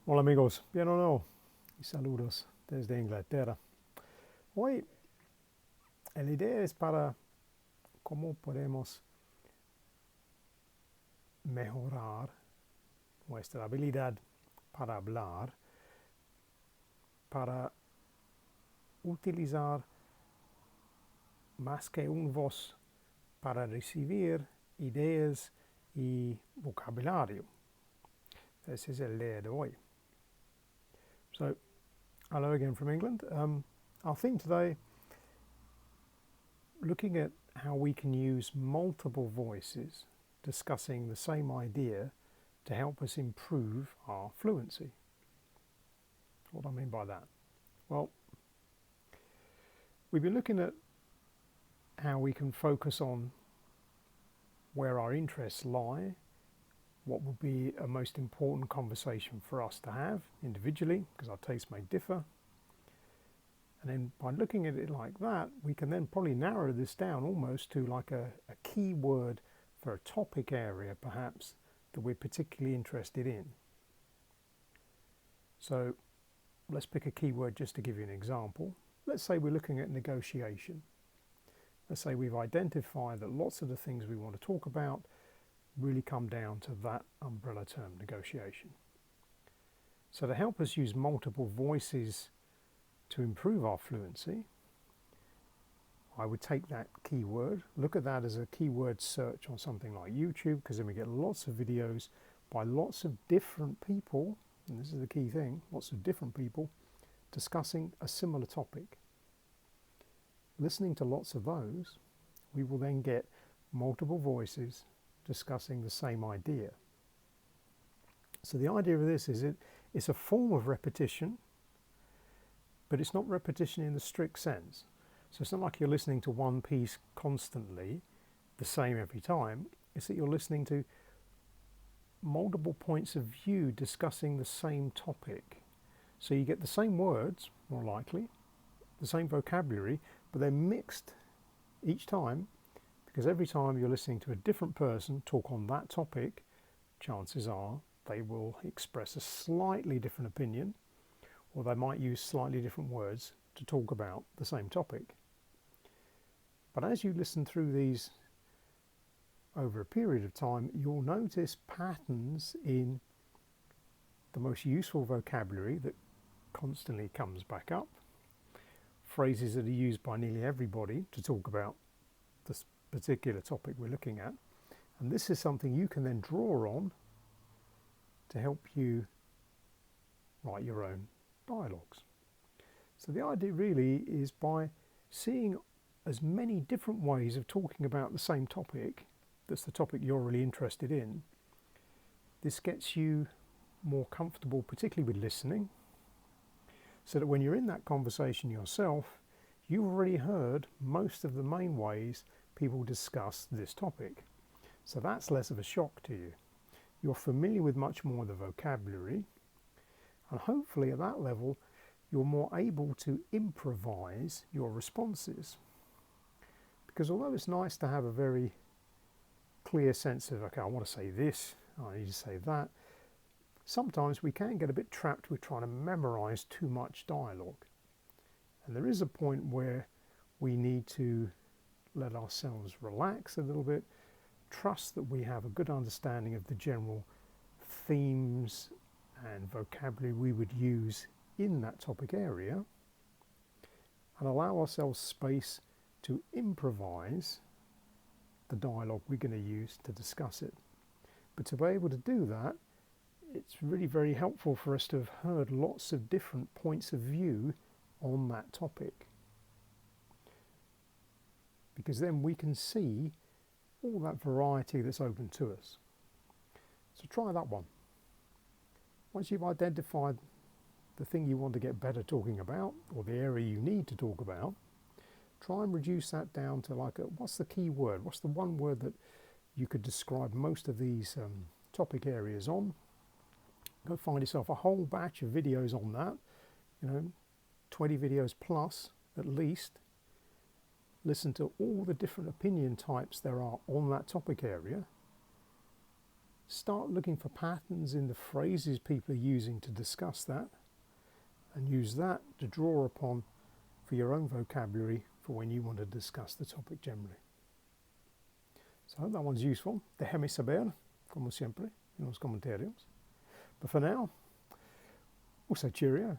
Hola amigos, bien o no, y saludos desde Inglaterra. Hoy la idea es para cómo podemos mejorar nuestra habilidad para hablar, para utilizar más que un voz para recibir ideas y vocabulario. Ese es el día de hoy. So, hello again from England. Our theme today, looking at how we can use multiple voices discussing the same idea to help us improve our fluency. What do I mean by that? Well, we've been looking at how we can focus on where our interests lie, what would be a most important conversation for us to have individually, because our tastes may differ. And then by looking at it like that, we can then probably narrow this down almost to like a key word for a topic area, perhaps, that we're particularly interested in. So let's pick a keyword just to give you an example. Let's say we're looking at negotiation. Let's say we've identified that lots of the things we want to talk about really come down to that umbrella term, negotiation. So to help us use multiple voices to improve our fluency, I would take that keyword, look at that as a keyword search on something like YouTube, because then we get lots of videos by lots of different people, and this is the key thing, lots of different people discussing a similar topic. Listening to lots of those, we will then get multiple voices discussing the same idea. So the idea of this is it's a form of repetition, but it's not repetition in the strict sense. So it's not like you're listening to one piece constantly, the same every time. It's that you're listening to multiple points of view discussing the same topic. So you get the same words, more likely, the same vocabulary, but they're mixed each time, because every time you're listening to a different person talk on that topic, chances are they will express a slightly different opinion, or they might use slightly different words to talk about the same topic. But as you listen through these over a period of time, you'll notice patterns in the most useful vocabulary that constantly comes back up, phrases that are used by nearly everybody to talk about this particular topic we're looking at. And this is something you can then draw on to help you write your own dialogues. So the idea really is, by seeing as many different ways of talking about the same topic, that's the topic you're really interested in, this gets you more comfortable, particularly with listening, so that when you're in that conversation yourself, you've already heard most of the main ways people discuss this topic. So that's less of a shock to you. You're familiar with much more of the vocabulary, and hopefully at that level you're more able to improvise your responses. Because although it's nice to have a very clear sense of, okay, I want to say this, I need to say that, sometimes we can get a bit trapped with trying to memorize too much dialogue. And there is a point where we need to let ourselves relax a little bit, trust that we have a good understanding of the general themes and vocabulary we would use in that topic area, and allow ourselves space to improvise the dialogue we're going to use to discuss it. But to be able to do that, it's really very helpful for us to have heard lots of different points of view on that topic, because then we can see all that variety that's open to us. So try that one. Once you've identified the thing you want to get better talking about, or the area you need to talk about, try and reduce that down to like, what's the key word? What's the one word that you could describe most of these topic areas on? Go find yourself a whole batch of videos on that, 20 videos plus at least. Listen to all the different opinion types there are on that topic area, start looking for patterns in the phrases people are using to discuss that, and use that to draw upon for your own vocabulary for when you want to discuss the topic generally. So I hope that one's useful. Déjame saber, como siempre, en los comentarios. But for now, we'll say cheerio.